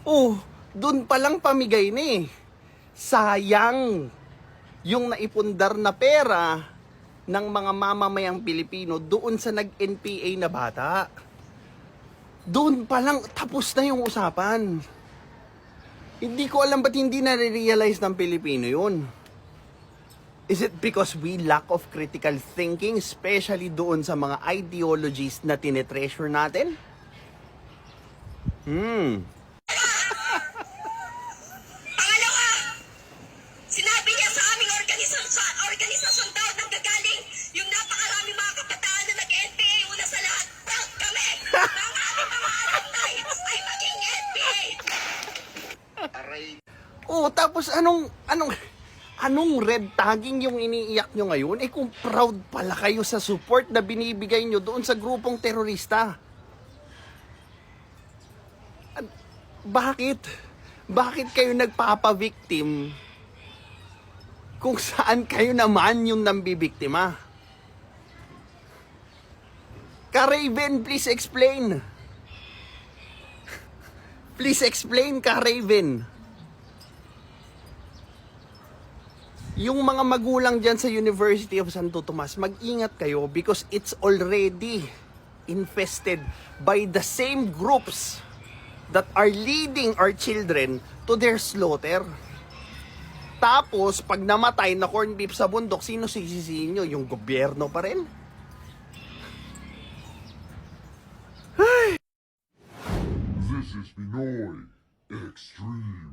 Oh, dun palang pamigay na eh. Sayang yung naipundar na pera ng mga mamamayang Pilipino doon sa nag-NPA na bata. Doon palang tapos na yung usapan. Hindi ko alam ba't hindi na-realize ng Pilipino yun. Is it because we lack of critical thinking, especially doon sa mga ideologies na tinetreasure natin? Pangalawa, sinabi niya sa aming organisasyon daw nang gagaling yung napakaraming mga kabataan na nag-NPA. Una sa lahat, proud kami na ang aming mga alumni ay maging NPA. Oh, tapos anong red tagging yung iniiyak nyo ngayon? Eh kung proud pala kayo sa support na binibigay nyo doon sa grupong terorista. Bakit? Bakit kayo nagpapa-victim kung saan kayo naman yung nambibiktima? Ka-Raven, please explain. Please explain, Ka-Raven. Yung mga magulang dyan sa University of Santo Tomas, mag-ingat kayo because it's already infested by the same groups that are leading our children to their slaughter. Tapos, pag namatay na corned beef sa bundok, sino sisisihin nyo? Yung gobyerno pa rin? This is Pinoy Extreme.